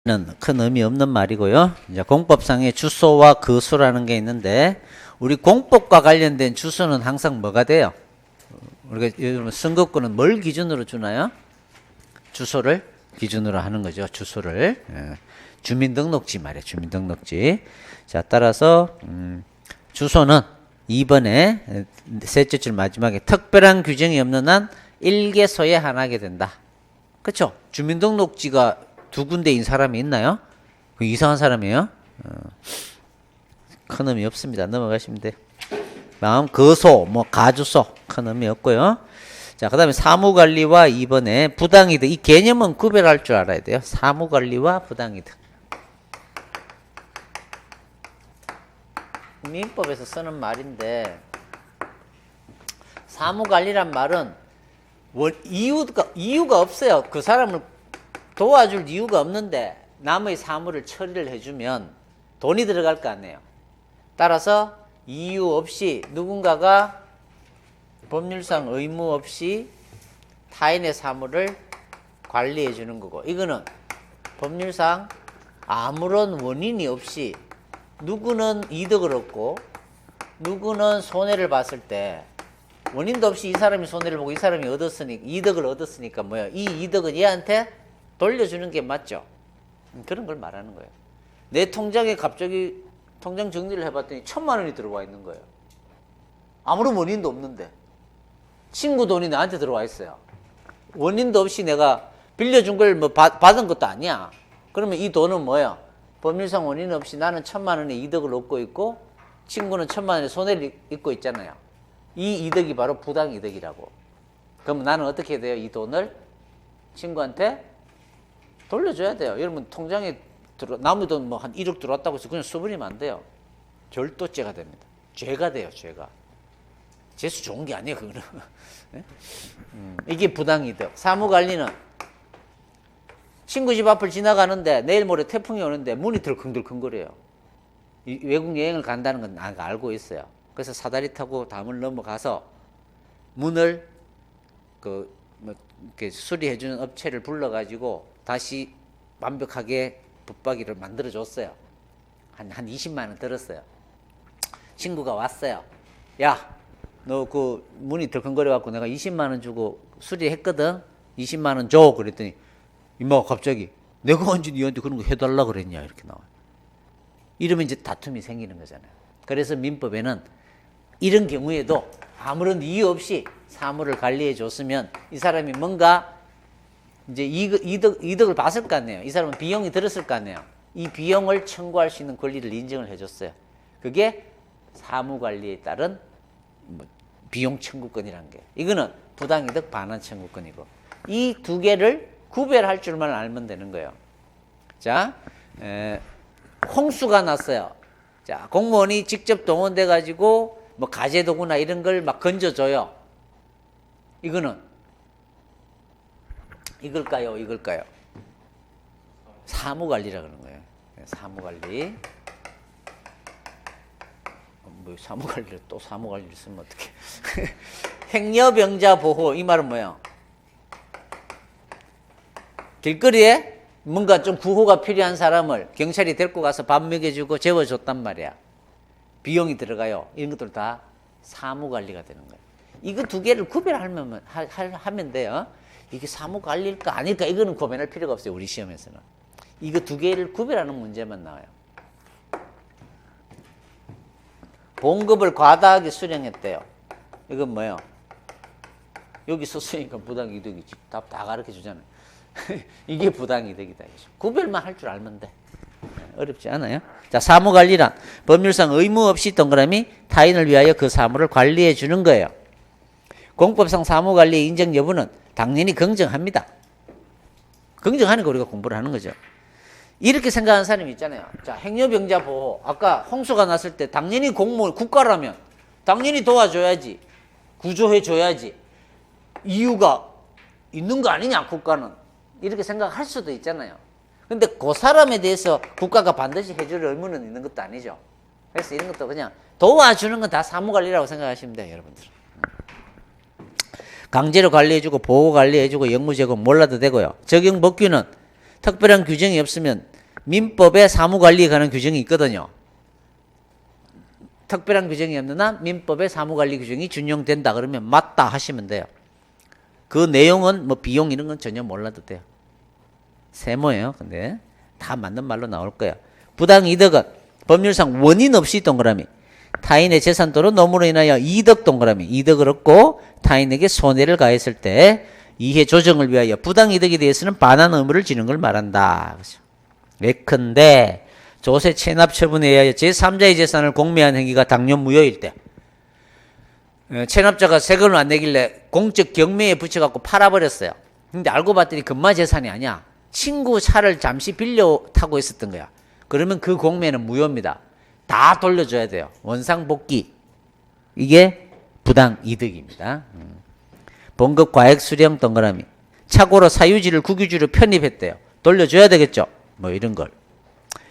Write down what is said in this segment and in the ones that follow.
는 큰 의미 없는 말이고요. 이제 공법상의 주소와 거수라는 게 있는데 우리 공법과 관련된 주소는 항상 뭐가 돼요? 우리가 요즘 선거권은 뭘 기준으로 주나요? 주소를 기준으로 하는 거죠. 주소를. 주민등록지 말이에요. 주민등록지. 자, 따라서 주소는 2번에 셋째 줄 마지막에 특별한 규정이 없는 한 1개소에 한하게 된다. 그렇죠? 주민등록지가 두 군데인 사람이 있나요? 그 이상한 사람이에요? 큰 의미 없습니다. 넘어가시면 돼요. 다음 거소, 가주소 큰 의미 없고요. 자, 그 다음에 사무관리와 2번에 부당이득. 이 개념은 구별할 줄 알아야 돼요. 사무관리와 부당이득. 민법에서 쓰는 말인데 사무관리란 말은 이유가 없어요. 그 사람을 도와줄 이유가 없는데 남의 사무를 처리를 해주면 돈이 들어갈 거 아니에요. 따라서 이유 없이 누군가가 법률상 의무 없이 타인의 사무를 관리해 주는 거고, 이거는 법률상 아무런 원인이 없이 누구는 이득을 얻고 누구는 손해를 봤을 때 원인도 없이 이 사람이 손해를 보고 이 사람이 이득을 얻었으니까 뭐야? 이 이득은 얘한테 돌려주는 게 맞죠? 그런 걸 말하는 거예요. 내 통장에 갑자기 통장 정리를 해봤더니 1,000만 원이 들어와 있는 거예요. 아무런 원인도 없는데 친구 돈이 나한테 들어와 있어요. 원인도 없이 내가 빌려준 걸 받은 것도 아니야. 그러면 이 돈은 뭐야? 법률상 원인 없이 나는 1,000만 원의 이득을 얻고 있고 친구는 1,000만 원의 손해를 입고 있잖아요. 이 이득이 바로 부당이득이라고. 그럼 나는 어떻게 해야 돼요? 이 돈을 친구한테 돌려줘야 돼요. 여러분 통장에 남의 돈 한 1억 들어왔다고 해서 그냥 써버리면 안 돼요. 절도죄가 됩니다. 죄가 돼요. 죄가. 재수 좋은 게 아니에요. 그거는. 이게 부당이득. 사무관리는 친구 집 앞을 지나가는데 내일 모레 태풍이 오는데 문이 들컹들컹거려요. 외국 여행을 간다는 건 알고 있어요. 그래서 사다리 타고 담을 넘어가서 문을 이렇게 수리해주는 업체를 불러가지고 다시 완벽하게 붙박이를 만들어줬어요. 한 20만 원 들었어요. 친구가 왔어요. 야, 너 그 문이 덜컹거려갖고 내가 20만 원 주고 수리했거든? 20만 원 줘. 그랬더니 이모가 갑자기 내가 언제 니한테 그런 거 해달라 그랬냐 이렇게 나와요. 이러면 이제 다툼이 생기는 거잖아요. 그래서 민법에는 이런 경우에도 아무런 이유 없이 사무를 관리해 줬으면 이 사람이 뭔가 이제 이득을 봤을 거 아니에요. 이 사람은 비용이 들었을 거 아니에요. 이 비용을 청구할 수 있는 권리를 인정을 해줬어요. 그게 사무관리에 따른 비용 청구권이라는 게. 이거는 부당이득 반환 청구권이고. 이 두 개를 구별할 줄만 알면 되는 거예요. 자, 홍수가 났어요. 자, 공무원이 직접 동원돼 가지고 가재도구나 이런 걸 막 건져줘요. 이거는 이걸까요? 사무관리라 그러는 거예요. 사무관리. 사무관리를 또 사무관리를 쓰면 어떡해. 행여병자 보호. 이 말은 뭐예요? 길거리에 뭔가 좀 구호가 필요한 사람을 경찰이 데리고 가서 밥 먹여주고 재워줬단 말이야. 비용이 들어가요. 이런 것들 다 사무관리가 되는 거예요. 이거 두 개를 하면 돼요. 이게 사무관리일까 아닐까 이거는 고민할 필요가 없어요. 우리 시험에서는. 이거 두 개를 구별하는 문제만 나와요. 봉급을 과다하게 수령했대요. 이건 뭐예요? 여기 썼으니까 부당이득이지. 답 다 가르쳐 주잖아요. 이게 부당이득이다. 구별만 할 줄 알면 돼. 어렵지 않아요? 자, 사무관리란 법률상 의무 없이 동그라미 타인을 위하여 그 사무를 관리해 주는 거예요. 공법상 사무관리의 인정 여부는 당연히 긍정합니다. 긍정하는 거 우리가 공부를 하는 거죠. 이렇게 생각하는 사람이 있잖아요. 자, 행여병자 보호. 아까 홍수가 났을 때 당연히 국가라면 당연히 도와줘야지. 구조해줘야지. 이유가 있는 거 아니냐, 국가는. 이렇게 생각할 수도 있잖아요. 근데 그 사람에 대해서 국가가 반드시 해줄 의무는 있는 것도 아니죠. 그래서 이런 것도 그냥 도와주는 건 다 사무관리라고 생각하시면 돼요, 여러분들. 강제로 관리해주고 보호 관리해주고 영무제공 몰라도 되고요. 적용 법규는 특별한 규정이 없으면 민법에 사무관리에 관한 규정이 있거든요. 특별한 규정이 없는 한 민법에 사무관리 규정이 준용된다 그러면 맞다 하시면 돼요. 그 내용은 뭐 비용 이런 건 전혀 몰라도 돼요. 세모예요. 근데 다 맞는 말로 나올 거예요. 부당이득은 법률상 원인 없이 동그라미. 타인의 재산 또는 노무로 인하여 이득 동그라미. 이득을 얻고 타인에게 손해를 가했을 때 이해 조정을 위하여 부당이득에 대해서는 반환 의무를 지는 걸 말한다. 예컨대 조세 체납 처분에 의하여 제3자의 재산을 공매한 행위가 당뇨 무효일 때 체납자가 세금을 안 내길래 공적 경매에 붙여갖고 팔아버렸어요. 근데 알고 봤더니 금마 재산이 아니야. 친구 차를 잠시 빌려 타고 있었던 거야. 그러면 그 공매는 무효입니다. 다 돌려줘야 돼요. 원상복귀. 이게 부당이득입니다. 본급 과액 수령 동그라미. 착오로 사유지를 국유지로 편입했대요. 돌려줘야 되겠죠. 뭐 이런 걸.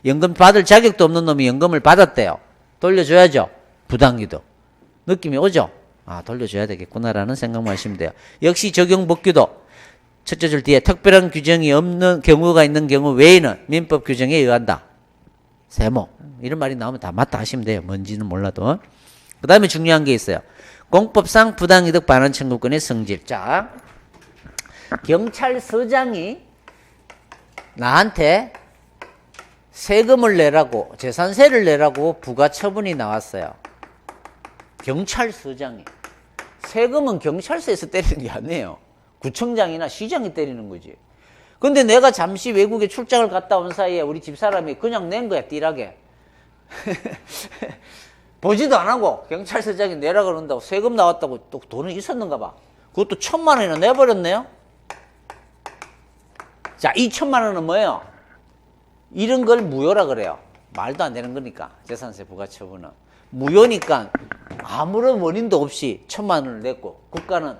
연금 받을 자격도 없는 놈이 연금을 받았대요. 돌려줘야죠. 부당이득. 느낌이 오죠? 아, 돌려줘야 되겠구나라는 생각만 하시면 돼요. 역시 적용복귀도 첫째 줄 뒤에 특별한 규정이 없는 경우가 있는 경우 외에는 민법 규정에 의한다. 세모. 이런 말이 나오면 다 맞다 하시면 돼요. 뭔지는 몰라도. 그 다음에 중요한 게 있어요. 공법상 부당이득 반환 청구권의 성질. 자, 경찰서장이 나한테 세금을 내라고, 재산세를 내라고 부가처분이 나왔어요. 경찰서장이. 세금은 경찰서에서 때리는 게 아니에요. 구청장이나 시장이 때리는 거지. 근데 내가 잠시 외국에 출장을 갔다 온 사이에 우리 집사람이 그냥 낸 거야, 띠라게. 보지도 안 하고 경찰서장이 내라 그런다고 세금 나왔다고 또 돈은 있었는가 봐. 그것도 1,000만 원이나 내버렸네요. 자, 이 1,000만 원은 뭐예요? 이런 걸 무효라 그래요. 말도 안 되는 거니까. 재산세 부가처분은. 무효니까 아무런 원인도 없이 1,000만 원을 냈고 국가는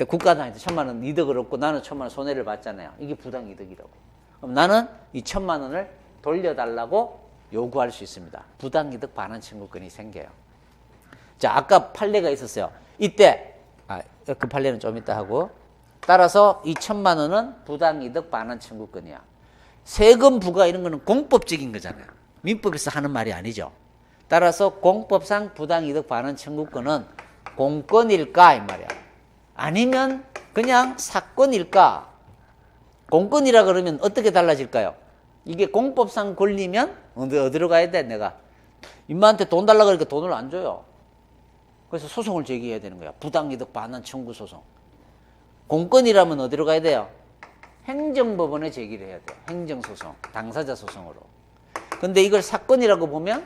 국가는 1,000만 원 이득을 얻고 나는 1,000만 원 손해를 봤잖아요. 이게 부당이득이라고. 그럼 나는 이 1,000만 원을 돌려달라고 요구할 수 있습니다. 부당이득 반환 청구권이 생겨요. 자, 아까 판례가 있었어요. 이때 그 판례는 좀 이따 하고 따라서 이 1,000만 원은 부당이득 반환 청구권이야. 세금 부과 이런 거는 공법적인 거잖아요. 민법에서 하는 말이 아니죠. 따라서 공법상 부당이득 반환 청구권은 공권일까 이 말이야. 아니면 그냥 사건일까? 공권이라 그러면 어떻게 달라질까요? 이게 공법상 걸리면 어디로 가야 돼? 내가 임마한테 돈 달라 그러니까 돈을 안 줘요. 그래서 소송을 제기해야 되는 거야. 부당이득 반환 청구 소송. 공권이라면 어디로 가야 돼요? 행정법원에 제기를 해야 돼요. 행정소송, 당사자 소송으로. 근데 이걸 사건이라고 보면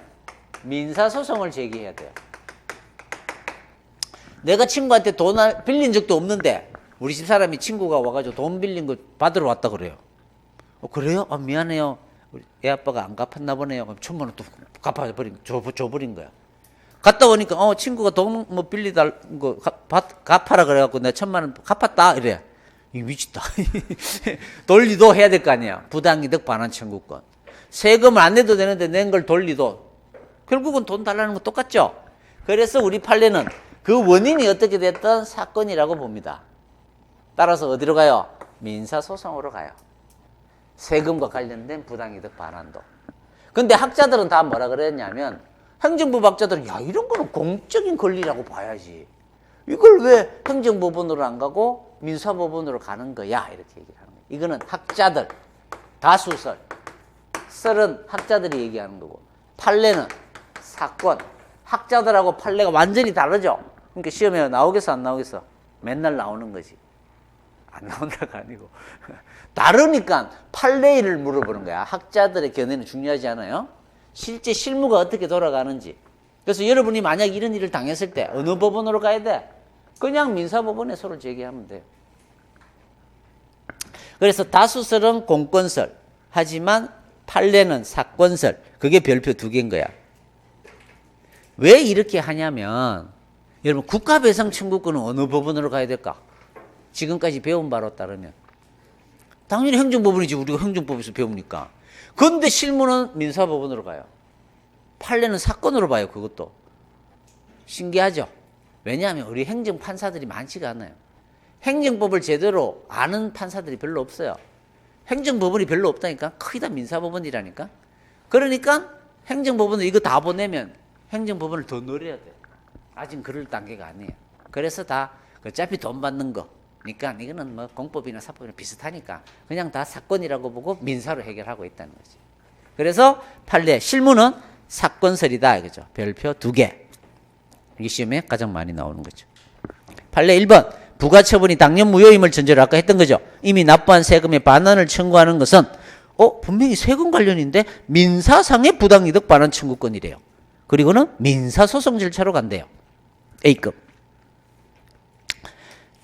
민사소송을 제기해야 돼요. 내가 친구한테 돈을 빌린 적도 없는데 우리 집사람이 친구가 와가지고 돈 빌린 거 받으러 왔다 그래요. 그래요? 미안해요. 우리 애 아빠가 안 갚았나 보네요. 그럼 1,000만 원 또 줘버린 거야. 갔다 오니까 친구가 돈 뭐 빌리달 거 갚아라 그래갖고 내가 1,000만 원 갚았다 이래. 이 미쳤다. 돌리도 해야 될 거 아니야. 부당이득 반환 청구권. 세금을 안 내도 되는데 낸 걸 돌리도. 결국은 돈 달라는 거 똑같죠. 그래서 우리 판례는 그 원인이 어떻게 됐든 사건이라고 봅니다. 따라서 어디로 가요? 민사소송으로 가요. 세금과 관련된 부당이득 반환도. 근데 학자들은 다 뭐라 그랬냐면 행정법 학자들은 야 이런 거는 공적인 권리라고 봐야지. 이걸 왜 행정법원으로 안 가고 민사법원으로 가는 거야 이렇게 얘기를 하는 거예요. 이거는 학자들 다수설 썰은 학자들이 얘기하는 거고 판례는 사건 학자들하고 판례가 완전히 다르죠. 그러니까 시험에 나오겠어 안 나오겠어? 맨날 나오는 거지. 안 나온다가 아니고 다르니까 판례를 물어보는 거야. 학자들의 견해는 중요하지 않아요? 실제 실무가 어떻게 돌아가는지. 그래서 여러분이 만약 이런 일을 당했을 때 어느 법원으로 가야 돼? 그냥 민사법원에 서로 제기하면 돼요. 그래서 다수설은 공권설 하지만 판례는 사건설. 그게 별표 2개인 거야. 왜 이렇게 하냐면 여러분 국가배상 청구권은 어느 법원으로 가야 될까? 지금까지 배운 바로 따르면 당연히 행정법원이지. 우리가 행정법에서 배우니까. 그런데 실무는 민사법원으로 가요. 판례는 사건으로 봐요. 그것도. 신기하죠? 왜냐하면 우리 행정판사들이 많지가 않아요. 행정법을 제대로 아는 판사들이 별로 없어요. 행정법원이 별로 없다니까. 거의 다 민사법원이라니까. 그러니까 행정법원은 이거 다 보내면 행정법원을 더 늘려야 돼. 아직 그럴 단계가 아니에요. 그래서 다 어차피 돈 받는 거니까 이거는 뭐 공법이나 사법이나 비슷하니까 그냥 다 사건이라고 보고 민사로 해결하고 있다는 거지. 그래서 판례 실무는 사건설이다 이거죠. 별표 2개. 이게 시험에 가장 많이 나오는 거죠. 판례 1번 부가처분이 당연 무효임을 전제로 아까 했던 거죠. 이미 납부한 세금의 반환을 청구하는 것은 분명히 세금 관련인데 민사상의 부당이득 반환 청구권이래요. 그리고는 민사소송 절차로 간대요. A급.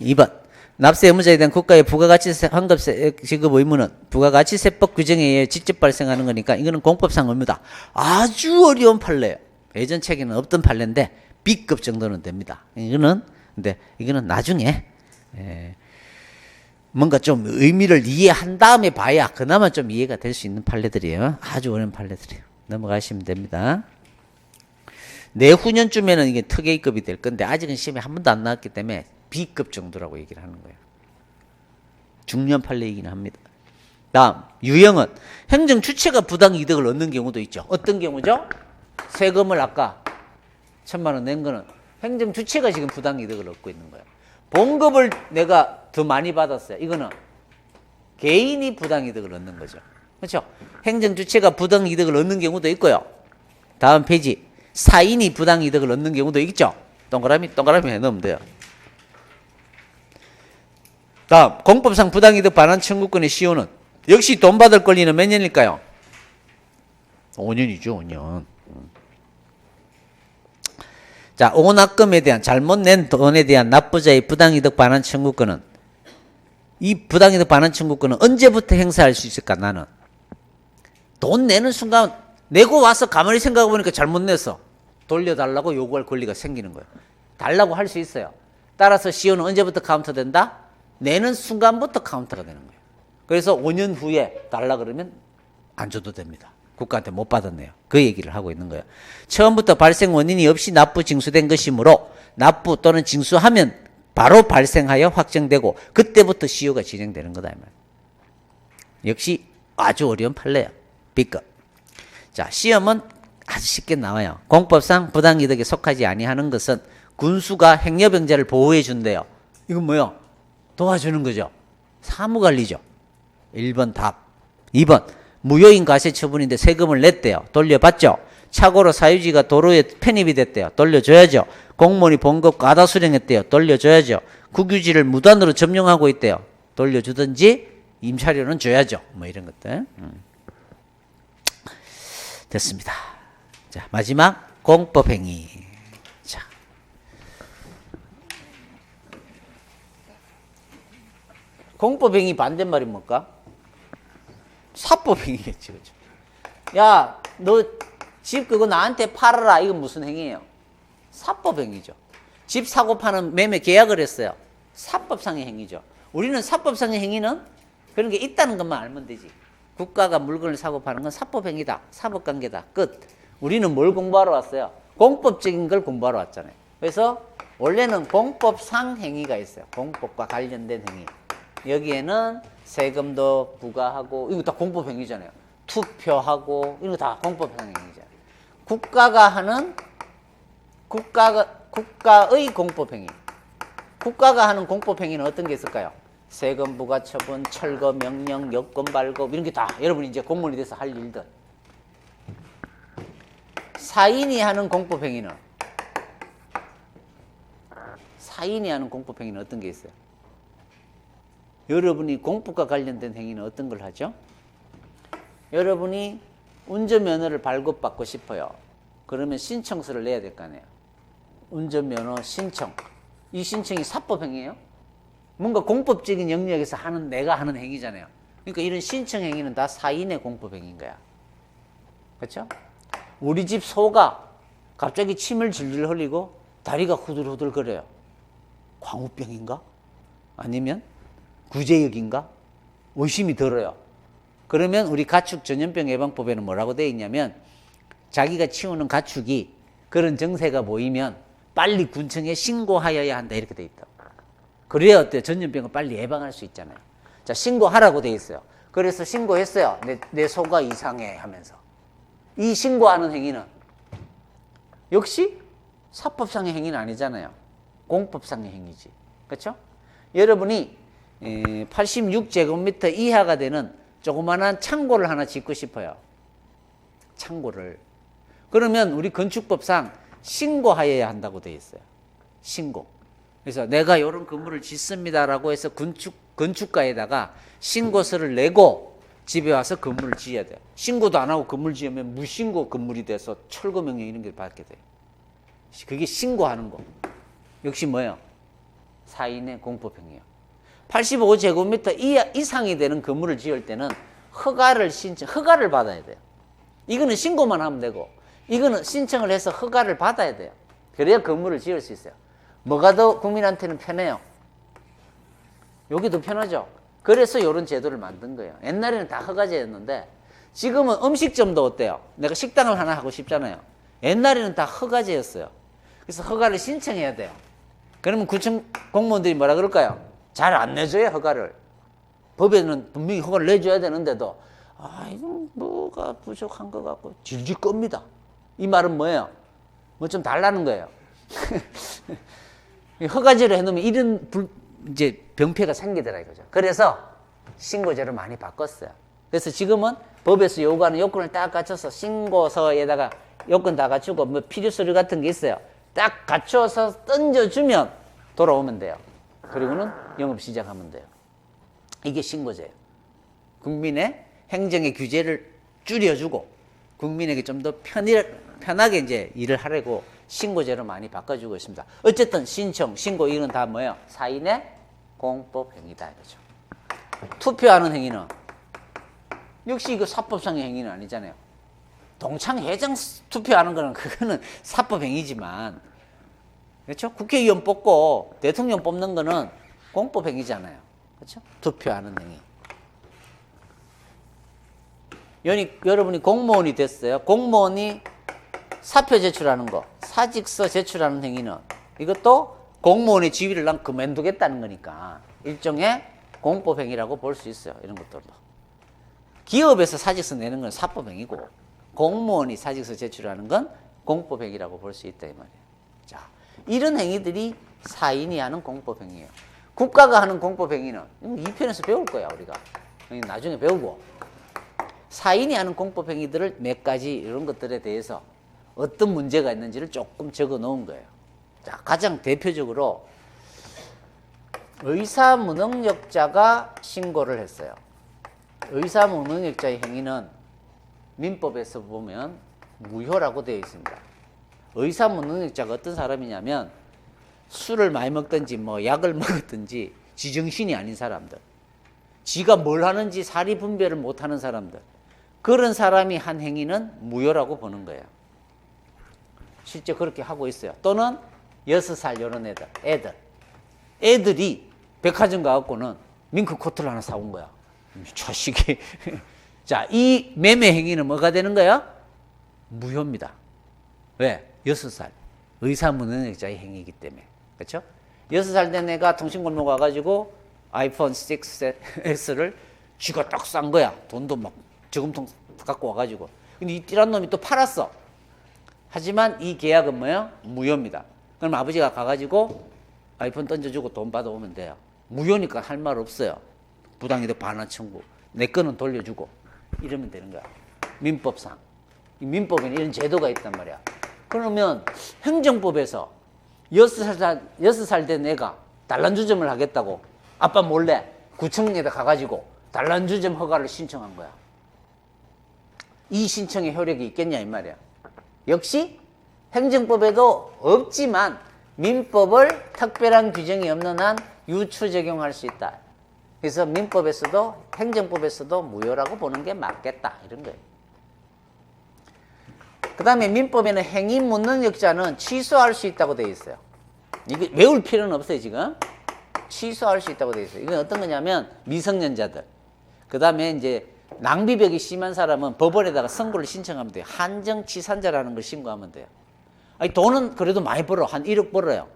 2번 납세 의무자에 대한 국가의 부가가치세 환급세 지급 의무는 부가가치세법 규정에 의해 직접 발생하는 거니까 이거는 공법상 의무다. 아주 어려운 판례예요. 예전 책에는 없던 판례인데 B급 정도는 됩니다. 근데 이거는 나중에 뭔가 좀 의미를 이해한 다음에 봐야 그나마 좀 이해가 될 수 있는 판례들이에요. 아주 어려운 판례들이에요. 넘어가시면 됩니다. 내후년쯤에는 이게 특A급이 될 건데 아직은 시험에 한 번도 안 나왔기 때문에 B급 정도라고 얘기를 하는 거예요. 중요한 판례이긴 합니다. 다음 유형은 행정 주체가 부당 이득을 얻는 경우도 있죠. 어떤 경우죠? 세금을 아까 1,000만 원 낸 거는 행정 주체가 지금 부당 이득을 얻고 있는 거예요. 봉급을 내가 더 많이 받았어요. 이거는 개인이 부당 이득을 얻는 거죠. 그렇죠? 행정 주체가 부당 이득을 얻는 경우도 있고요. 다음 페이지 사인이 부당 이득을 얻는 경우도 있죠. 동그라미 해놓으면 돼요. 다음 공법상 부당이득 반환 청구권의 시효는 역시 돈 받을 권리는 몇 년일까요? 5년이죠. 5년. 자, 오납금에 대한 잘못 낸 돈에 대한 납부자의 부당이득 반환 청구권은 이 부당이득 반환 청구권은 언제부터 행사할 수 있을까? 나는 돈 내는 순간 내고 와서 가만히 생각해 보니까 잘못 냈어. 돌려달라고 요구할 권리가 생기는 거예요. 달라고 할 수 있어요. 따라서 시효는 언제부터 카운터 된다? 내는 순간부터 카운터가 되는 거예요. 그래서 5년 후에 달라 그러면 안 줘도 됩니다. 국가한테 못 받았네요. 그 얘기를 하고 있는 거예요. 처음부터 발생 원인이 없이 납부 징수된 것이므로 납부 또는 징수하면 바로 발생하여 확정되고 그때부터 시효가 진행되는 거다. 역시 아주 어려운 판례야. B급. 자, 시험은 아주 쉽게 나와요. 공법상 부당이득에 속하지 아니하는 것은 군수가 행여병자를 보호해 준대요. 이건 뭐요? 도와주는 거죠. 사무관리죠. 1번 답. 2번 무효인 과세처분인데 세금을 냈대요. 돌려받죠. 착오로 사유지가 도로에 편입이 됐대요. 돌려줘야죠. 공무원이 봉급 과다 수령했대요. 돌려줘야죠. 국유지를 무단으로 점용하고 있대요. 돌려주든지 임차료는 줘야죠. 뭐 이런 것들. 됐습니다. 자, 마지막 공법행위. 자, 공법행위 반대말이 뭘까? 사법행위겠지, 그죠? 야, 너 집 그거 나한테 팔아라. 이건 무슨 행위예요? 사법행위죠. 집 사고 파는 매매 계약을 했어요. 사법상의 행위죠. 우리는 사법상의 행위는 그런 게 있다는 것만 알면 되지. 국가가 물건을 사고 파는 건 사법행위다. 사법관계다. 끝. 우리는 뭘 공부하러 왔어요? 공법적인 걸 공부하러 왔잖아요. 그래서 원래는 공법상 행위가 있어요. 공법과 관련된 행위. 여기에는 세금도 부과하고 이거 다 공법행위잖아요. 투표하고 이런 거 다 공법상 행위잖아요. 국가가 하는 국가의 공법행위. 국가가 하는 공법행위는 어떤 게 있을까요? 세금 부과 처분, 철거 명령, 여권 발급 이런 게 다 여러분이 이제 공무원이 돼서 할 일들. 사인이 하는 공법행위는 어떤 게 있어요? 여러분이 공법과 관련된 행위는 어떤 걸 하죠? 여러분이 운전면허를 발급받고 싶어요. 그러면 신청서를 내야 될 거 아니에요. 운전면허 신청. 이 신청이 사법행위예요? 뭔가 공법적인 영역에서 내가 하는 행위잖아요. 그러니까 이런 신청 행위는 다 사인의 공법행위인 거야. 그렇죠? 우리 집 소가 갑자기 침을 질질 흘리고 다리가 후들후들 거려요. 광우병인가? 아니면 구제역인가? 의심이 들어요. 그러면 우리 가축 전염병 예방법에는 뭐라고 되어 있냐면 자기가 키우는 가축이 그런 증세가 보이면 빨리 군청에 신고하여야 한다 이렇게 되어 있다. 그래야 어때요? 전염병을 빨리 예방할 수 있잖아요. 자, 신고하라고 되어 있어요. 그래서 신고했어요. 내 소가 이상해 하면서. 이 신고하는 행위는 역시 사법상의 행위는 아니잖아요. 공법상의 행위지. 그렇죠? 여러분이 86제곱미터 이하가 되는 조그만한 창고를 하나 짓고 싶어요. 창고를. 그러면 우리 건축법상 신고하여야 한다고 되어 있어요. 신고. 그래서 내가 이런 건물을 짓습니다라고 해서 건축가에다가 신고서를 내고 집에 와서 건물을 지어야 돼요. 신고도 안 하고 건물 지으면 무신고 건물이 돼서 철거 명령 이런 게 받게 돼요. 그게 신고하는 거. 역시 뭐예요? 사인의 공법행위예요. 85제곱미터 이상이 되는 건물을 지을 때는 허가를 받아야 돼요. 이거는 신고만 하면 되고, 이거는 신청을 해서 허가를 받아야 돼요. 그래야 건물을 지을 수 있어요. 뭐가 더 국민한테는 편해요? 여기 더 편하죠. 그래서 이런 제도를 만든 거예요. 옛날에는 다 허가제였는데 지금은 음식점도 어때요? 내가 식당을 하나 하고 싶잖아요. 옛날에는 다 허가제였어요. 그래서 허가를 신청해야 돼요. 그러면 구청 공무원들이 뭐라 그럴까요? 잘 안 내줘요, 허가를. 법에는 분명히 허가를 내줘야 되는데도 이건 뭐가 부족한 것 같고 질질 겁니다. 이 말은 뭐예요? 뭐 좀 달라는 거예요. 허가제로 해놓으면 이런 이제 병폐가 생기더라 이거죠. 그래서 신고제로 많이 바꿨어요. 그래서 지금은 법에서 요구하는 요건을 딱 갖춰서 신고서에다가 요건 다 갖추고 뭐 필요 서류 같은 게 있어요. 딱 갖춰서 던져주면 돌아오면 돼요. 그리고는 영업 시작하면 돼요. 이게 신고제예요. 국민의 행정의 규제를 줄여주고 국민에게 좀 더 편하게 이제 일을 하려고 신고제로 많이 바꿔주고 있습니다. 어쨌든 신청, 신고 이건 다 뭐예요? 사인의 공법 행위다 이거죠. 투표하는 행위는 역시 이거 사법상의 행위는 아니잖아요. 동창회장 투표하는 거는 그거는 사법 행위지만, 그렇죠? 국회의원 뽑고 대통령 뽑는 거는 공법 행위잖아요. 그렇죠? 투표하는 행위. 여러분이 공무원이 됐어요. 공무원이 사표 제출하는 거, 사직서 제출하는 행위는 이것도 공무원의 지위를 난 그만두겠다는 거니까 일종의 공법 행위라고 볼 수 있어요. 이런 것들도. 기업에서 사직서 내는 건 사법 행위고 공무원이 사직서 제출하는 건 공법 행위라고 볼 수 있다 이 말이에요. 자, 이런 행위들이 사인이 하는 공법 행위예요. 국가가 하는 공법 행위는 2편에서 배울 거야 우리가. 나중에 배우고. 사인이 하는 공법 행위들을 몇 가지 이런 것들에 대해서 어떤 문제가 있는지를 조금 적어 놓은 거예요. 자, 가장 대표적으로 의사무능력자가 신고를 했어요. 의사무능력자의 행위는 민법에서 보면 무효라고 되어 있습니다. 의사무능력자가 어떤 사람이냐면 술을 많이 먹든지 뭐 약을 먹었든지 지정신이 아닌 사람들, 지가 뭘 하는지 사리 분별을 못하는 사람들, 그런 사람이 한 행위는 무효라고 보는 거예요. 실제 그렇게 하고 있어요. 또는 6살 이런 애들이 백화점 가갖고는 밍크 코트를 하나 사온 거야. 자식이. 자, 이 매매 행위는 뭐가 되는 거야? 무효입니다. 왜? 6살. 의사무능력자의 행위이기 때문에. 그렇죠? 6살 된 애가 통신골목 와가지고 아이폰 6S를 쥐가 딱 싼 거야. 돈도 막 저금통 갖고 와가지고. 근데 이 띠란 놈이 또 팔았어. 하지만 이 계약은 뭐예요? 무효입니다. 그럼 아버지가 가가지고 아이폰 던져주고 돈 받아오면 돼요. 무효니까 할 말 없어요. 부당이득 반환 청구. 내 거는 돌려주고. 이러면 되는 거야. 민법상. 이 민법에는 이런 제도가 있단 말이야. 그러면 행정법에서 6살 된 애가 단란주점을 하겠다고 아빠 몰래 구청에다 가가지고 단란주점 허가를 신청한 거야. 이 신청의 효력이 있겠냐 이 말이야. 역시 행정법에도 없지만 민법을 특별한 규정이 없는 한 유추 적용할 수 있다. 그래서 민법에서도 행정법에서도 무효라고 보는 게 맞겠다 이런 거예요. 그 다음에 민법에는 행위무능력자는 취소할 수 있다고 되어 있어요. 이게 외울 필요는 없어요 지금. 취소할 수 있다고 되어 있어요. 이건 어떤 거냐면 미성년자들, 그 다음에 이제 낭비벽이 심한 사람은 법원에다가 선고를 신청하면 돼요. 한정치산자라는 걸 신고하면 돼요. 아니, 돈은 그래도 많이 벌어. 한 1억 벌어요.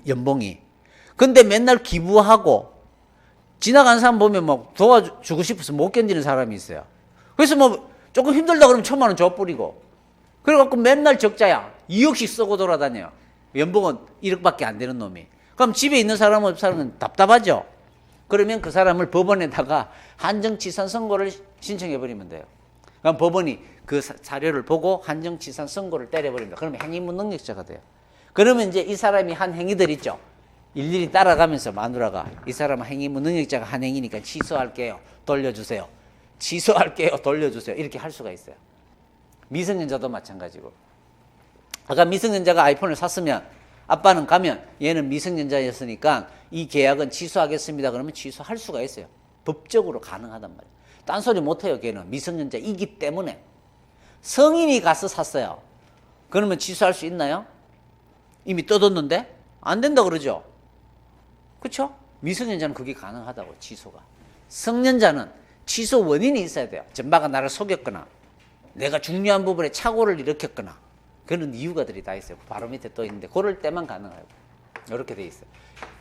연봉이. 근데 맨날 기부하고 지나간 사람 보면 막 도와주고 싶어서 못 견디는 사람이 있어요. 그래서 뭐 조금 힘들다 그러면 1,000만 원 줘버리고. 그래갖고 맨날 적자야. 2억씩 쓰고 돌아다녀요. 연봉은 1억밖에 안 되는 놈이. 그럼 집에 있는 사람은 답답하죠. 그러면 그 사람을 법원에다가 한정치산 선고를 신청해버리면 돼요. 그럼 법원이 그 자료를 보고 한정치산 선고를 때려버립니다. 그러면 행위무능력자가 돼요. 그러면 이제 이 사람이 한 행위들 있죠. 일일이 따라가면서 마누라가 이 사람은 행위무능력자가 한 행위니까 취소할게요. 돌려주세요. 취소할게요. 돌려주세요. 이렇게 할 수가 있어요. 미성년자도 마찬가지고. 아까 미성년자가 아이폰을 샀으면 아빠는 가면 얘는 미성년자였으니까 이 계약은 취소하겠습니다. 그러면 취소할 수가 있어요. 법적으로 가능하단 말이에요. 딴소리 못해요. 걔는 미성년자이기 때문에. 성인이 가서 샀어요. 그러면 취소할 수 있나요? 이미 뜯었는데? 안 된다 그러죠. 그렇죠? 미성년자는 그게 가능하다고, 취소가. 성년자는 취소 원인이 있어야 돼요. 전마가 나를 속였거나 내가 중요한 부분에 착오를 일으켰거나 그런 이유가들이 다 있어요. 바로 밑에 또 있는데 그럴 때만 가능하고 이렇게 돼 있어요.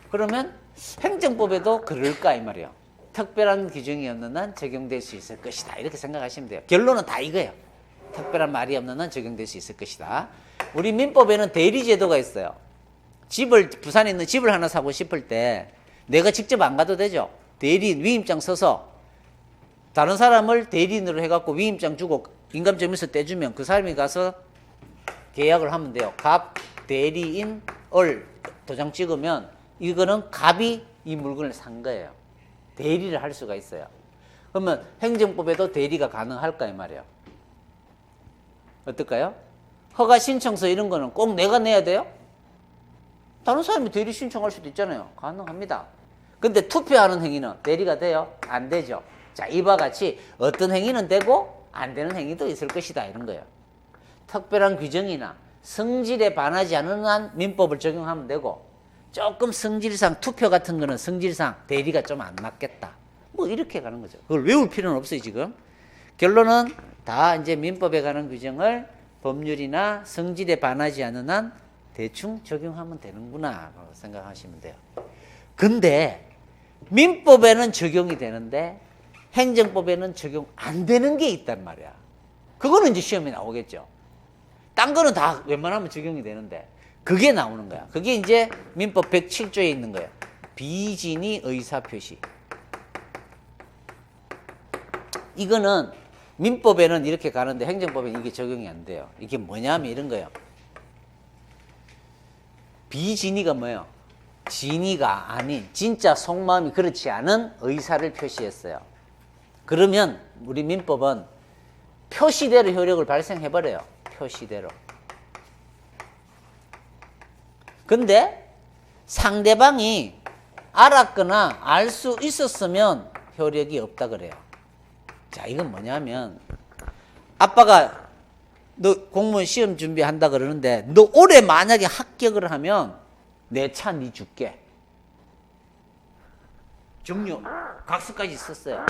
그러면 행정법에도 그럴까 이 말이에요. 특별한 규정이 없는 한 적용될 수 있을 것이다. 이렇게 생각하시면 돼요. 결론은 다 이거예요. 특별한 말이 없는 한 적용될 수 있을 것이다. 우리 민법에는 대리제도가 있어요. 부산에 있는 집을 하나 사고 싶을 때 내가 직접 안 가도 되죠. 대리인 위임장 써서 다른 사람을 대리인으로 해갖고 위임장 주고 인감점에서 떼주면 그 사람이 가서 계약을 하면 돼요. 갑 대리인을 도장 찍으면 이거는 갑이 이 물건을 산 거예요. 대리를 할 수가 있어요. 그러면 행정법에도 대리가 가능할까 이 말이에요. 어떨까요? 허가 신청서 이런 거는 꼭 내가 내야 돼요? 다른 사람이 대리 신청할 수도 있잖아요. 가능합니다. 근데 투표하는 행위는 대리가 돼요? 안 되죠. 자, 이와 같이 어떤 행위는 되고 안 되는 행위도 있을 것이다 이런 거예요. 특별한 규정이나 성질에 반하지 않는 한 민법을 적용하면 되고 조금 성질상 투표 같은 거는 성질상 대리가 좀 안 맞겠다. 뭐 이렇게 가는 거죠. 그걸 외울 필요는 없어요 지금. 결론은 다 이제 민법에 관한 규정을 법률이나 성질에 반하지 않는 한 대충 적용하면 되는구나 생각하시면 돼요. 근데 민법에는 적용이 되는데 행정법에는 적용 안 되는 게 있단 말이야. 그거는 이제 시험에 나오겠죠. 딴 거는 다 웬만하면 적용이 되는데 그게 나오는 거야. 그게 이제 민법 107조에 있는 거예요. 비진의 의사표시. 이거는 민법에는 이렇게 가는데 행정법에는 이게 적용이 안 돼요. 이게 뭐냐면 이런 거예요. 비진의가 뭐예요? 진의가 아닌 진짜 속마음이 그렇지 않은 의사를 표시했어요. 그러면 우리 민법은 표시대로 효력을 발생해버려요. 표시대로. 근데 상대방이 알았거나 알 수 있었으면 효력이 없다 그래요. 자, 이건 뭐냐면 아빠가 너 공무원 시험 준비한다 그러는데 너 올해 만약에 합격을 하면 내 차 니 줄게. 종료 각서까지 썼어요.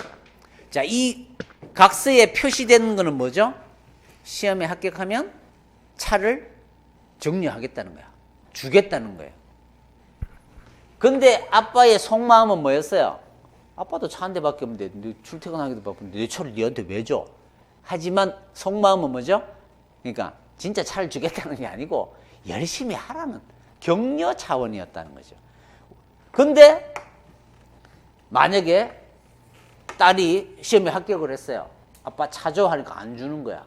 자, 이 각서에 표시되는 거는 뭐죠? 시험에 합격하면 차를 종료하겠다는 거야. 주겠다는 거예요. 근데 아빠의 속마음은 뭐였어요? 아빠도 차 한 대밖에 없는데 너 출퇴근하기도 바쁜데 내 차를 니한테 왜 줘? 하지만 속마음은 뭐죠? 그러니까 진짜 차를 주겠다는 게 아니고 열심히 하라는 격려 차원이었다는 거죠. 근데 만약에 딸이 시험에 합격을 했어요. 아빠 차 줘 하니까 안 주는 거야.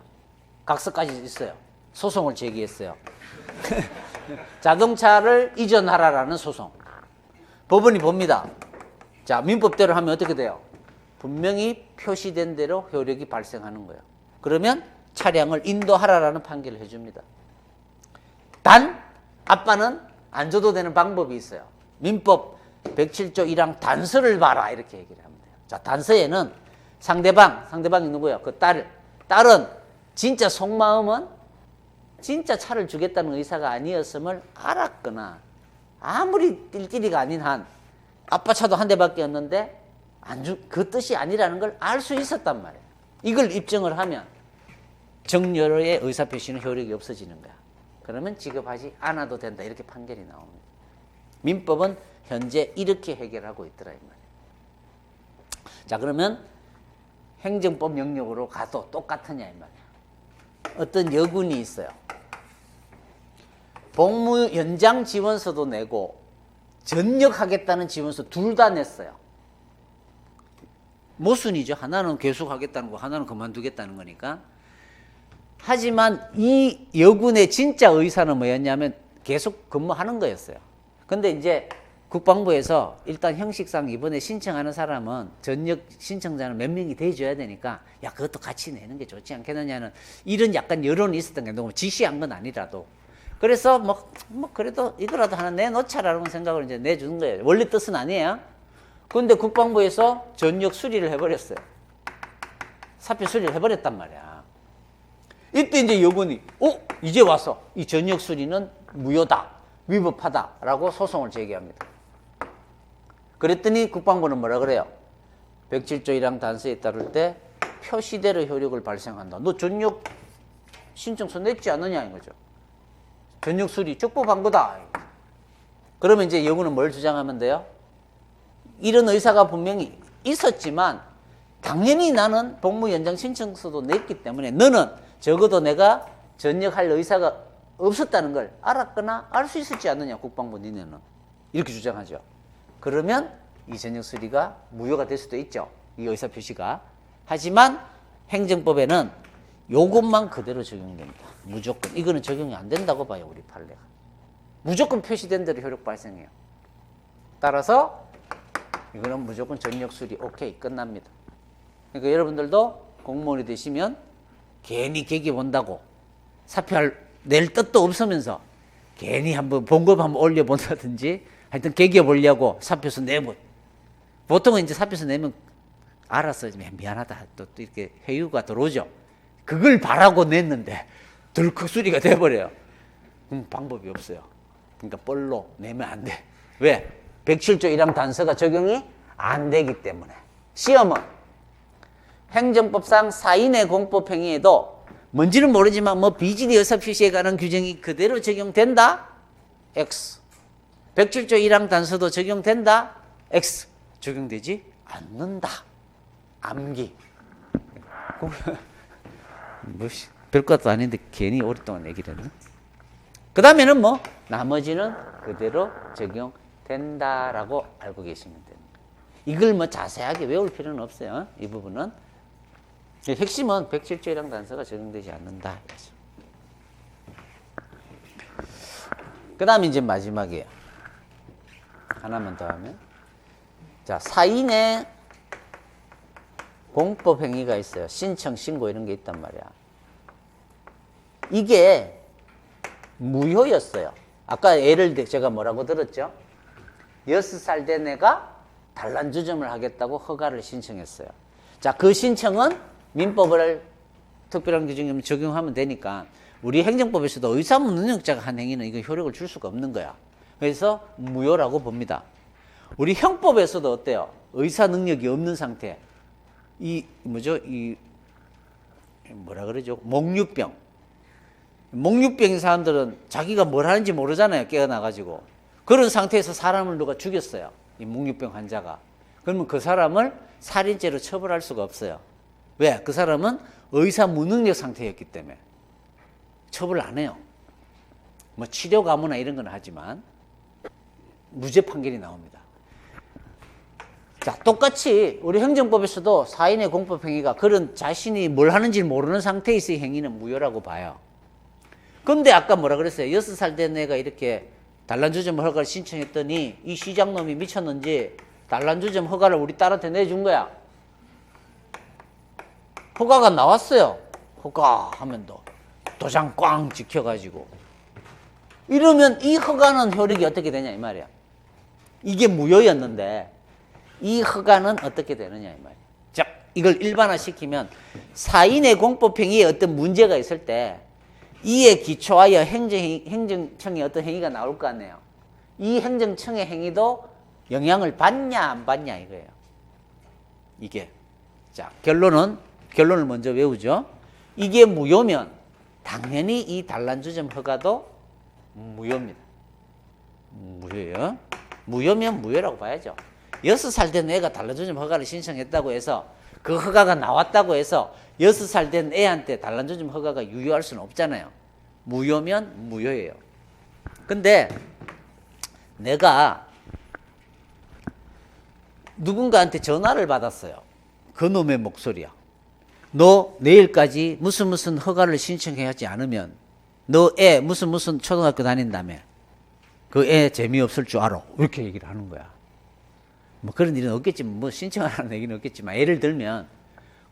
각서까지 있어요. 소송을 제기했어요. 자동차를 이전하라라는 소송. 법원이 봅니다. 자, 민법대로 하면 어떻게 돼요? 분명히 표시된 대로 효력이 발생하는 거예요. 그러면 차량을 인도하라라는 판결을 해줍니다. 단 아빠는 안 줘도 되는 방법이 있어요. 민법 107조 1항 단서를 봐라 이렇게 얘기를 하면 돼요. 자, 단서에는 상대방이 누구예요? 그 딸은 진짜 속마음은 진짜 차를 주겠다는 의사가 아니었음을 알았거나 아무리 띨띨이가 아닌 한 아빠 차도 한 대밖에 없는데 그 뜻이 아니라는 걸 알 수 있었단 말이에요. 이걸 입증을 하면 정여로의 의사표시는 효력이 없어지는 거야. 그러면 지급하지 않아도 된다 이렇게 판결이 나옵니다. 민법은 현재 이렇게 해결하고 있더라 이 말이에요. 자, 그러면 행정법 영역으로 가도 똑같으냐 이 말이야. 어떤 여군이 있어요. 복무 연장 지원서도 내고 전역하겠다는 지원서 둘 다 냈어요. 모순이죠. 하나는 계속하겠다는 거, 하나는 그만두겠다는 거니까. 하지만 이 여군의 진짜 의사는 뭐였냐면 계속 근무하는 거였어요. 근데 이제 국방부에서 일단 형식상 이번에 신청하는 사람은 전역 신청자는 몇 명이 돼줘야 되니까 야, 그것도 같이 내는 게 좋지 않겠느냐는 이런 약간 여론이 있었던 게 너무 지시한 건 아니라도. 그래서 뭐 그래도 이거라도 하나 내놓자라는 생각을 이제 내주는 거예요. 원래 뜻은 아니에요. 근데 국방부에서 전역 수리를 해버렸어요. 사표 수리를 해버렸단 말이야. 이때 이제 여군이 이제 와서 이 전역 수리는 무효다, 위법하다라고 소송을 제기합니다. 그랬더니 국방부는 뭐라 그래요? 107조 1항 단서에 따를 때 표시대로 효력을 발생한다. 너 전역 신청서 냈지 않느냐 이거죠. 전역 수리 적법한 거다. 그러면 이제 여군은 뭘 주장하면 돼요? 이런 의사가 분명히 있었지만 당연히 나는 복무 연장 신청서도 냈기 때문에 너는 적어도 내가 전역할 의사가 없었다는 걸 알았거나 알 수 있었지 않느냐, 국방부 니네는. 이렇게 주장하죠. 그러면 이 전역 수리가 무효가 될 수도 있죠. 이 의사 표시가. 하지만 행정법에는 요것만 그대로 적용됩니다. 무조건. 이거는 적용이 안 된다고 봐요, 우리 판례가. 무조건 표시된 대로 효력 발생해요. 따라서 이거는 무조건 전역 수리 오케이 끝납니다. 그러니까 여러분들도 공무원이 되시면 괜히 계기 본다고 사표 낼 뜻도 없으면서 괜히 한번 봉급 한번 올려본다든지 하여튼 계기 보려고 사표서 내고 보통은 이제 사표서 내면 알아서 미안하다 또 이렇게 회유가 들어오죠. 그걸 바라고 냈는데 덜컥 수리가 돼버려요. 방법이 없어요. 그러니까 뻘로 내면 안 돼. 왜? 107조 1항 단서가 적용이 안 되기 때문에. 시험은 행정법상 사인의 공법행위에도 뭔지는 모르지만 뭐 비진의 의사표시에 관한 규정이 그대로 적용된다? X. 107조 1항 단서도 적용된다? X. 적용되지 않는다. 암기. 뭐 별것도 아닌데 괜히 오랫동안 얘기를 했나? 그 다음에는 뭐 나머지는 그대로 적용된다라고 알고 계시면 됩니다. 이걸 뭐 자세하게 외울 필요는 없어요. 이 부분은. 핵심은 107조 1항 단서가 적용되지 않는다. 그 다음에 이제 마지막이에요. 하나만 더 하면. 자, 사인의 공법 행위가 있어요. 신청, 신고 이런 게 있단 말이야. 이게 무효였어요. 아까 예를 들어 제가 뭐라고 들었죠? 6살 된 애가 단란주점을 하겠다고 허가를 신청했어요. 자, 그 신청은 민법을 특별한 규정에 적용하면 되니까 우리 행정법에서도 의사무능력자가 한 행위는 이거 효력을 줄 수가 없는 거야. 그래서 무효라고 봅니다. 우리 형법에서도 어때요? 의사 능력이 없는 상태. 이 뭐라 그러죠? 목류병. 목류병인 사람들은 자기가 뭘 하는지 모르잖아요. 깨어나가지고. 그런 상태에서 사람을 누가 죽였어요. 이 목류병 환자가. 그러면 그 사람을 살인죄로 처벌할 수가 없어요. 왜? 그 사람은 의사 무능력 상태였기 때문에. 처벌 안 해요. 뭐 치료 가무나 이런 건 하지만 무죄 판결이 나옵니다. 자, 똑같이 우리 행정법에서도 사인의 공법행위가 그런 자신이 뭘 하는지 모르는 상태에서의 행위는 무효라고 봐요. 근데 아까 뭐라 그랬어요? 6살 된 애가 이렇게 단란주점 허가를 신청했더니 이 시장놈이 미쳤는지 단란주점 허가를 우리 딸한테 내준 거야. 허가가 나왔어요. 허가 하면 도장 꽝 찍혀가지고. 이러면 이 허가는 효력이 어떻게 되냐 이 말이야. 이게 무효였는데 이 허가는 어떻게 되느냐 이 말이야. 자, 이걸 일반화시키면 사인의 공법행위에 어떤 문제가 있을 때 이에 기초하여 행정청의 어떤 행위가 나올 거 아니에요. 이 행정청의 행위도 영향을 받냐 안 받냐 이거예요. 이게. 자, 결론을 먼저 외우죠. 이게 무효면 당연히 이 단란주점 허가도 무효입니다. 무효예요. 무효면 무효라고 봐야죠. 6살 된 애가 단란주점 허가를 신청했다고 해서 그 허가가 나왔다고 해서 6살 된 애한테 단란주점 허가가 유효할 수는 없잖아요. 무효면 무효예요. 근데 내가 누군가한테 전화를 받았어요. 그 놈의 목소리야. 너 내일까지 무슨 허가를 신청하지 않으면 너 애 무슨 초등학교 다닌다며. 그 애 재미없을 줄 알아. 이렇게 얘기를 하는 거야. 뭐 그런 일은 없겠지만, 뭐 신청하라는 얘기는 없겠지만, 예를 들면,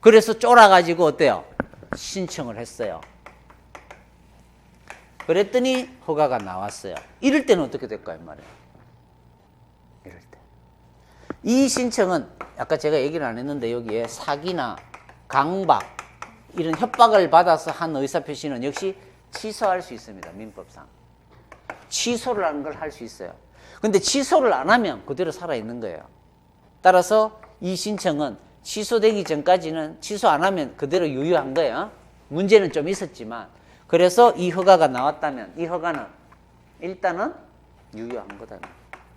그래서 쫄아가지고 어때요? 신청을 했어요. 그랬더니 허가가 나왔어요. 이럴 때는 어떻게 될까요, 말이에요? 이럴 때. 이 신청은 아까 제가 얘기를 안 했는데 여기에 사기나 강박, 이런 협박을 받아서 한 의사표시는 역시 취소할 수 있습니다. 민법상. 취소를 하는 걸 할 수 있어요. 근데 취소를 안 하면 그대로 살아있는 거예요. 따라서 이 신청은 취소되기 전까지는 취소 안 하면 그대로 유효한 거예요. 문제는 좀 있었지만. 그래서 이 허가가 나왔다면 이 허가는 일단은 유효한 거다.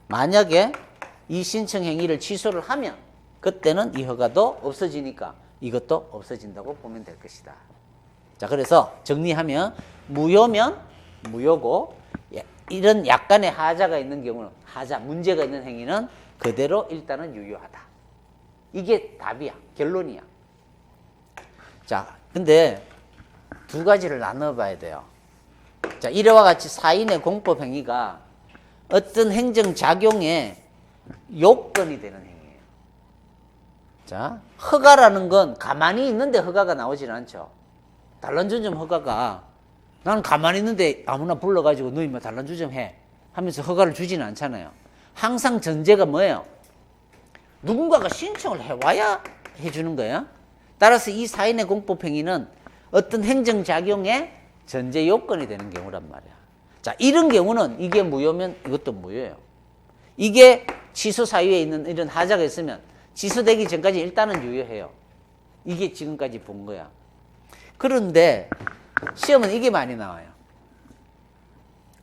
만약에 이 신청 행위를 취소를 하면 그때는 이 허가도 없어지니까 이것도 없어진다고 보면 될 것이다. 자, 그래서 정리하면 무효면 무효고, 이런 약간의 하자가 있는 경우는, 문제가 있는 행위는 그대로 일단은 유효하다. 이게 답이야. 결론이야. 자, 근데 두 가지를 나눠봐야 돼요. 자, 이래와 같이 사인의 공법 행위가 어떤 행정작용의 요건이 되는 행위예요. 자, 허가라는 건 가만히 있는데 허가가 나오질 않죠. 단란주점 허가가 나는 가만히 있는데 아무나 불러가지고 너희 뭐 단란주점 해 하면서 허가를 주지는 않잖아요. 항상 전제가 뭐예요? 누군가가 신청을 해와야 해주는 거예요. 따라서 이 사인의 공법행위는 어떤 행정작용의 전제 요건이 되는 경우란 말이야. 자, 이런 경우는 이게 무효면 이것도 무효예요. 이게 취소 사유에 있는 이런 하자가 있으면 취소되기 전까지 일단은 유효해요. 이게 지금까지 본 거야. 그런데 시험은 이게 많이 나와요.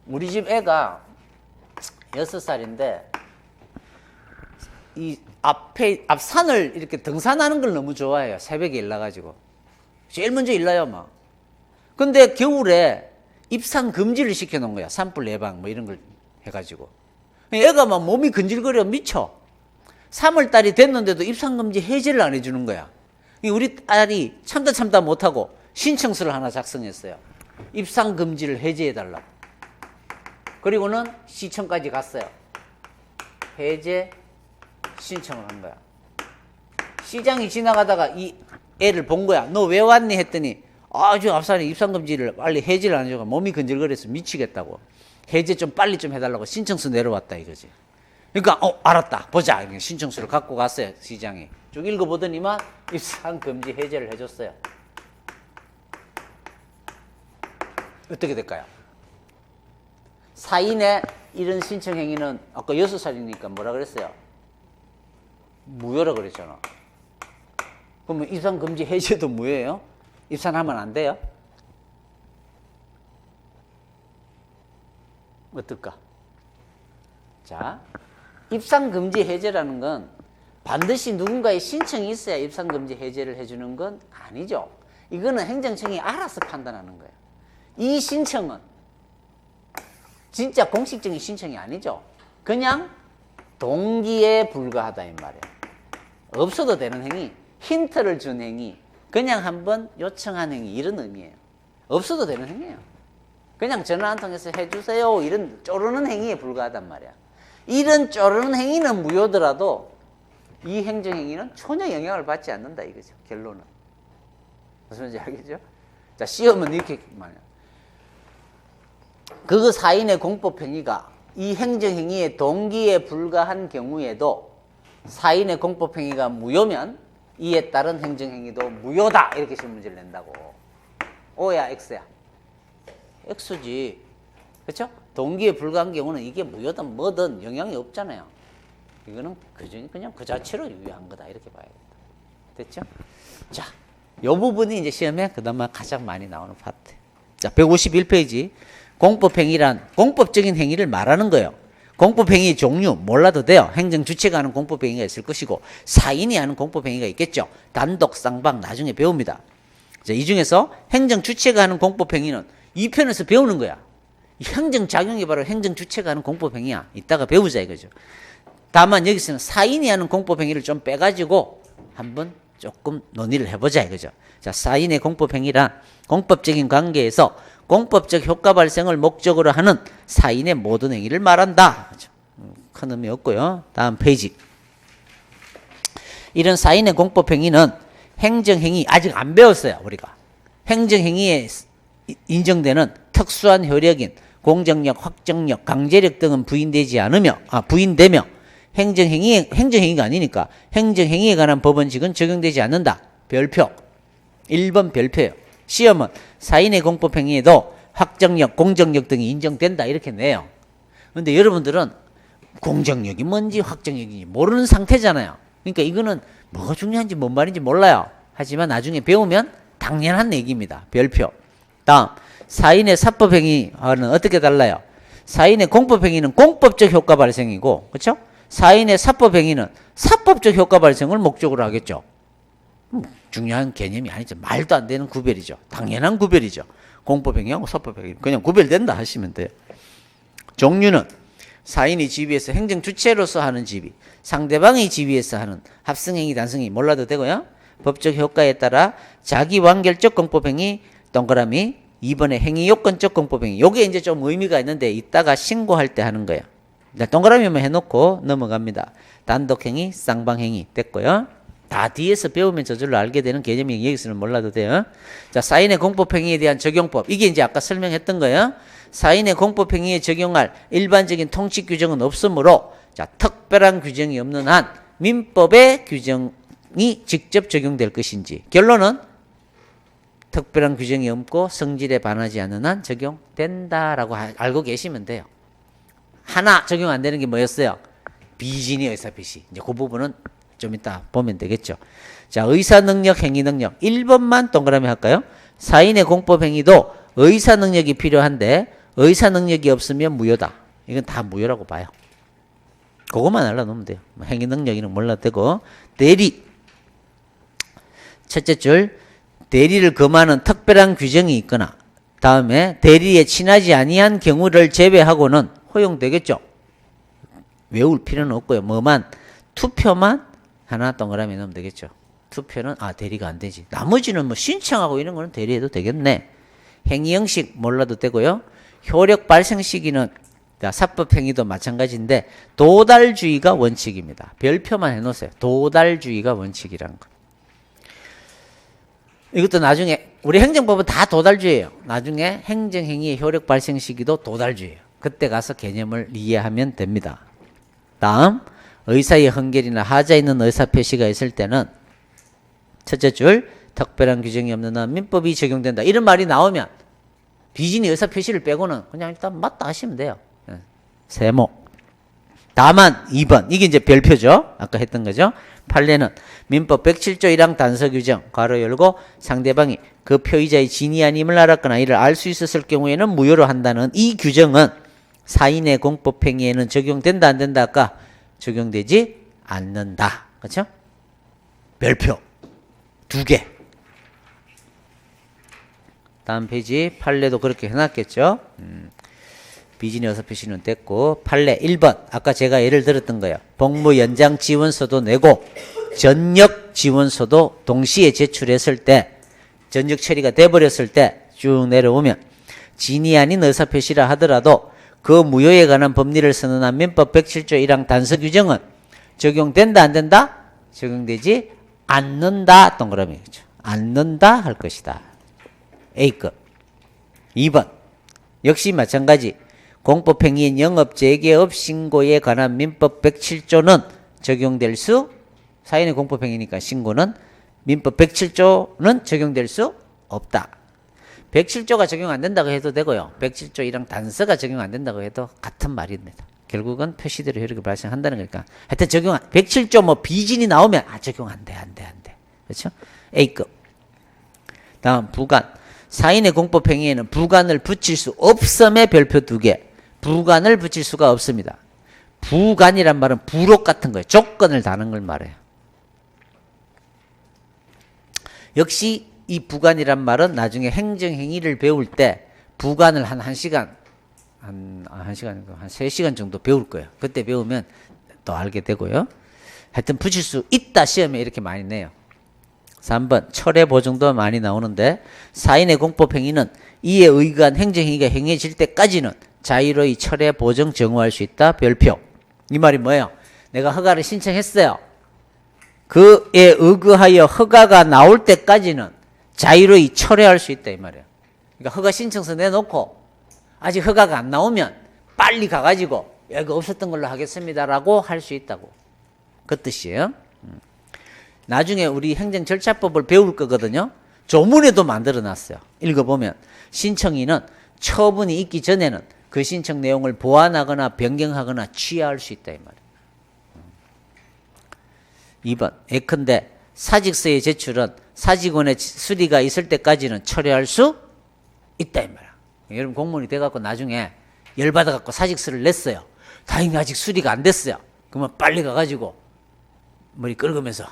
우리 집 애가 6살인데 이 앞산을 이렇게 등산하는 걸 너무 좋아해요. 새벽에 일나가지고. 제일 먼저 일나요, 막. 근데 겨울에 입산 금지를 시켜놓은 거야. 산불 예방 뭐 이런 걸 해가지고. 애가 막 몸이 근질거려 미쳐. 3월달이 됐는데도 입산 금지 해제를 안 해주는 거야. 우리 딸이 참다 못하고 신청서를 하나 작성했어요. 입산 금지를 해제해달라고. 그리고는 시청까지 갔어요. 해제 신청을 한 거야. 시장이 지나가다가 이 애를 본 거야. 너 왜 왔니? 했더니 저 앞산에 입산 금지를 빨리 해제를 안 해줘서 몸이 근질거려서 미치겠다고. 해제 좀 빨리 좀 해달라고 신청서 내려왔다 이거지. 그러니까 알았다. 보자. 신청서를 갖고 갔어요. 시장에. 쭉 읽어보더니만 입산 금지 해제를 해줬어요. 어떻게 될까요? 사인의 이런 신청 행위는 아까 6살이니까 뭐라 그랬어요? 무효라 그랬잖아. 그러면 입산 금지 해제도 무효예요? 입산하면 안 돼요? 어떨까? 자, 입산 금지 해제라는 건 반드시 누군가의 신청이 있어야 입산 금지 해제를 해주는 건 아니죠. 이거는 행정청이 알아서 판단하는 거예요. 이 신청은 진짜 공식적인 신청이 아니죠. 그냥 동기에 불과하다 이 말이에요. 없어도 되는 행위, 힌트를 준 행위, 그냥 한번 요청한 행위 이런 의미예요. 없어도 되는 행위예요. 그냥 전화 한 통해서 해주세요 이런 쪼르는 행위에 불과하단 말이야. 이런 쪼르는 행위는 무효더라도 이 행정행위는 전혀 영향을 받지 않는다 이거죠. 결론은. 무슨 말인지 알겠죠? 자, 시험은 이렇게 말이야. 그 사인의 공법행위가 이 행정행위의 동기에 불과한 경우에도 사인의 공법행위가 무효면 이에 따른 행정행위도 무효다 이렇게 시험 문제를 낸다고. O야 X야? X지. 그렇죠? 동기에 불과한 경우는 이게 무효든 뭐든 영향이 없잖아요. 이거는 그냥 그 자체로 유효한 거다 이렇게 봐야겠다. 됐죠? 자, 이 부분이 이제 시험에 그나마 가장 많이 나오는 파트. 자, 151페이지. 공법행위란 공법적인 행위를 말하는 거예요. 공법행위 종류 몰라도 돼요. 행정주체가 하는 공법행위가 있을 것이고 사인이 하는 공법행위가 있겠죠. 단독, 쌍방 나중에 배웁니다. 자, 이 중에서 행정주체가 하는 공법행위는 2편에서 배우는 거야. 행정작용이 바로 행정주체가 하는 공법행위야. 이따가 배우자 이거죠. 다만 여기서는 사인이 하는 공법행위를 좀 빼가지고 한번 조금 논의를 해보자 이거죠. 자, 사인의 공법행위란 공법적인 관계에서 공법적 효과 발생을 목적으로 하는 사인의 모든 행위를 말한다. 그렇죠? 큰 의미 없고요. 다음 페이지. 이런 사인의 공법행위는 행정행위 아직 안 배웠어요. 우리가 행정행위에 인정되는 특수한 효력인 공정력, 확정력, 강제력 등은 부인되며 행정행위가 아니니까 행정행위에 관한 법원칙은 적용되지 않는다. 별표. 1번 별표예요. 시험은 사인의 공법행위에도 확정력, 공정력 등이 인정된다 이렇게 내요. 근데 여러분들은 공정력이 뭔지 확정력인지 모르는 상태잖아요. 그러니까 이거는 뭐가 중요한지 뭔 말인지 몰라요. 하지만 나중에 배우면 당연한 얘기입니다. 별표. 다음 사인의 사법행위와는 어떻게 달라요? 사인의 공법행위는 공법적 효과 발생이고, 그렇죠? 사인의 사법행위는 사법적 효과 발생을 목적으로 하겠죠. 중요한 개념이 아니죠. 말도 안 되는 구별이죠. 당연한 구별이죠. 공법행위하고 사법행위 그냥 구별된다 하시면 돼요. 종류는 사인이 지위에서 행정주체로서 하는 지위, 상대방의 지위에서 하는 합성행위, 단성행위 몰라도 되고요. 법적 효과에 따라 자기완결적 공법행위 동그라미 2번에 행위요건적 공법행위. 요게 이제 좀 의미가 있는데 이따가 신고할 때 하는 거예요. 동그라미만 해놓고 넘어갑니다. 단독행위, 쌍방행위 됐고요. 다 뒤에서 배우면 저절로 알게 되는 개념이 여기서는 몰라도 돼요. 자, 사인의 공법행위에 대한 적용법. 이게 이제 아까 설명했던 거예요. 사인의 공법행위에 적용할 일반적인 통치 규정은 없으므로 자, 특별한 규정이 없는 한 민법의 규정이 직접 적용될 것인지. 결론은 특별한 규정이 없고 성질에 반하지 않는 한 적용된다라고 알고 계시면 돼요. 하나 적용 안 되는 게 뭐였어요? 비진의 의사표시. 이제 그 부분은 좀 이따 보면 되겠죠. 자, 의사능력, 행위능력 1번만 동그라미 할까요? 사인의 공법행위도 의사능력이 필요한데 의사능력이 없으면 무효다. 이건 다 무효라고 봐요. 그것만 알아놓으면 돼요. 행위능력이는 몰라도 되고. 대리 첫째 줄 대리를 금하는 특별한 규정이 있거나 다음에 대리에 친하지 아니한 경우를 제외하고는 허용되겠죠. 외울 필요는 없고요. 뭐만 투표만 하나 동그라미 넣으면 되겠죠. 투표는 대리가 안 되지. 나머지는 뭐 신청하고 이런 거는 대리해도 되겠네. 행위 형식 몰라도 되고요. 효력 발생 시기는 사법행위도 마찬가지인데 도달주의가 원칙입니다. 별표만 해놓으세요. 도달주의가 원칙이라는 거. 이것도 나중에 우리 행정법은 다 도달주의예요. 나중에 행정행위의 효력 발생 시기도 도달주의예요. 그때 가서 개념을 이해하면 됩니다. 다음 의사의 헌결이나 하자 있는 의사표시가 있을 때는 첫째 줄 특별한 규정이 없는 한 민법이 적용된다. 이런 말이 나오면 비진의 의사표시를 빼고는 그냥 일단 맞다 하시면 돼요. 세모. 다만 2번 이게 이제 별표죠. 아까 했던 거죠. 판례는 민법 107조 1항 단서 규정 괄호 열고 상대방이 그 표의자의 진위 아님을 알았거나 이를 알 수 있었을 경우에는 무효로 한다는 이 규정은 사인의 공법행위에는 적용된다 안 된다 아까 적용되지 않는다. 그렇죠? 별표 2개. 다음 페이지 판례도 그렇게 해놨겠죠. 비진의 의사표시는 됐고 판례 1번 아까 제가 예를 들었던 거예요. 복무 연장 지원서도 내고 전역 지원서도 동시에 제출했을 때 전역 처리가 돼버렸을 때 쭉 내려오면 진위 아닌 의사표시라 하더라도 그 무효에 관한 법리를 선언한 민법 107조 1항 단서 규정은 적용된다 안 된다? 적용되지 않는다. 동그라미죠. 않는다 할 것이다. A급. 2번 역시 마찬가지 공법행위인 영업재개업 신고에 관한 민법 107조는 적용될 수 사인의 공법행위니까 신고는 민법 107조는 적용될 수 없다. 107조가 적용 안 된다고 해도 되고요. 107조 1항 단서가 적용 안 된다고 해도 같은 말입니다. 결국은 표시대로 효력이 발생한다는 거니까. 하여튼 107조 뭐 비진이 나오면 적용 안 돼. 그렇죠? A급. 다음 부관. 사인의 공법행위에는 부관을 붙일 수 없음의 별표 2개. 부관을 붙일 수가 없습니다. 부간이란 말은 부록 같은 거예요. 조건을 다는 걸 말해요. 역시 이 부간이란 말은 나중에 행정행위를 배울 때 부간을 한 1시간, 한 3시간 정도 배울 거예요. 그때 배우면 또 알게 되고요. 하여튼 붙일 수 있다 시험에 이렇게 많이 내요. 3번 철회 보정도 많이 나오는데 사인의 공법행위는 이에 의거한 행정행위가 행해질 때까지는 자유로이 철회 보정 정호할 수 있다. 별표. 이 말이 뭐예요? 내가 허가를 신청했어요. 그에 의거하여 허가가 나올 때까지는 자유로이 철회할 수 있다 이 말이에요. 그러니까 허가 신청서 내놓고 아직 허가가 안 나오면 빨리 가가지고 이거 없었던 걸로 하겠습니다라고 할 수 있다고. 그 뜻이에요. 나중에 우리 행정절차법을 배울 거거든요. 조문에도 만들어놨어요. 읽어보면 신청인은 처분이 있기 전에는 그 신청 내용을 보완하거나 변경하거나 취하할 수 있다 이 말이에요. 2번 예컨대 사직서의 제출은 사직원의 수리가 있을 때까지는 철회할 수 있다 이 말이야. 여러분 공무원이 돼갖고 나중에 열받아갖고 사직서를 냈어요. 다행히 아직 수리가 안 됐어요. 그러면 빨리 가가지고 머리 긁으면서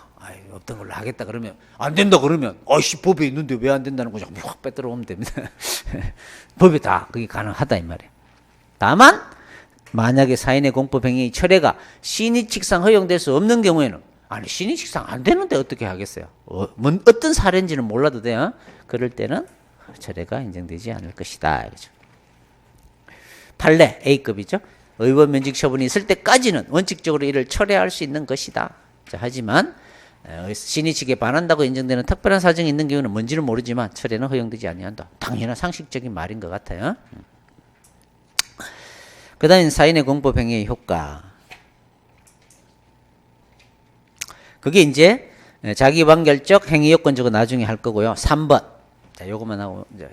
없던 걸로 하겠다 그러면 안 된다 그러면 아이씨 법에 있는데 왜 안 된다는 거죠. 확 빼들어 오면 됩니다. 법에 다 그게 가능하다 이 말이에요. 다만 만약에 사인의 공법행위 철회가 신의칙상 허용될 수 없는 경우에는 아니 신의칙상 안 되는데 어떻게 하겠어요. 어떤 사례인지는 몰라도 돼요. 그럴 때는 철회가 인정되지 않을 것이다. 그렇죠. 판례 A급이죠. 의원 면직 처분이 있을 때까지는 원칙적으로 이를 철회할 수 있는 것이다. 자, 하지만 신의 측에 반한다고 인정되는 특별한 사정이 있는 경우는 뭔지는 모르지만 철회는 허용되지 아니한다. 당연한 상식적인 말인 것 같아요. 그 다음에 사인의 공법행위의 효과. 그게 이제 자기완결적 행위 요건 저거 나중에 할 거고요. 3번. 자, 요거만 하고 이제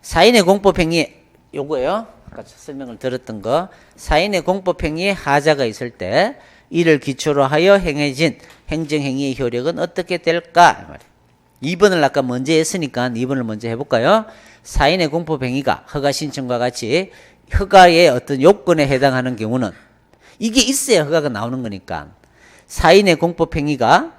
사인의 공법행위 요거예요. 아까 설명을 들었던 거. 사인의 공법행위에 하자가 있을 때 이를 기초로 하여 행해진 행정행위의 효력은 어떻게 될까? 2번을 아까 먼저 했으니까 2번을 먼저 해볼까요? 사인의 공법행위가 허가 신청과 같이 허가의 어떤 요건에 해당하는 경우는 이게 있어야 허가가 나오는 거니까 사인의 공법행위가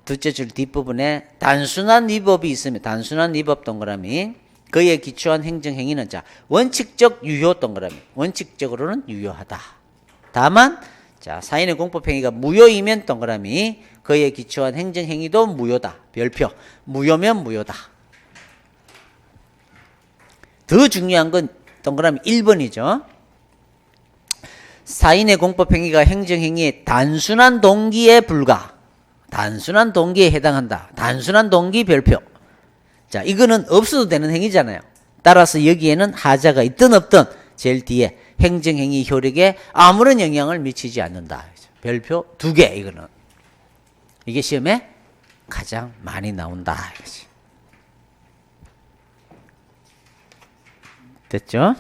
둘째 줄 뒷부분에 단순한 위법이 있으면 단순한 위법 동그라미 그에 기초한 행정행위는 자 원칙적 유효 동그라미 원칙적으로는 유효하다. 다만 자 사인의 공법행위가 무효이면 동그라미 그에 기초한 행정행위도 무효다. 별표 무효면 무효다. 더 중요한 건 동그라미 1번이죠. 사인의 공법행위가 행정행위의 단순한 동기에 불과 단순한 동기에 해당한다. 단순한 동기 별표. 자, 이거는 없어도 되는 행위잖아요. 따라서 여기에는 하자가 있든 없든 제일 뒤에 행정행위 효력에 아무런 영향을 미치지 않는다. 별표 2개 이거는. 이게 시험에 가장 많이 나온다. 이거지. 됐죠?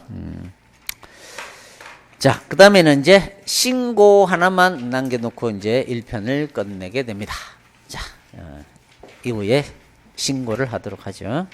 자, 그 다음에는 이제 신고 하나만 남겨놓고 이제 1편을 끝내게 됩니다. 자, 이후에 신고를 하도록 하죠.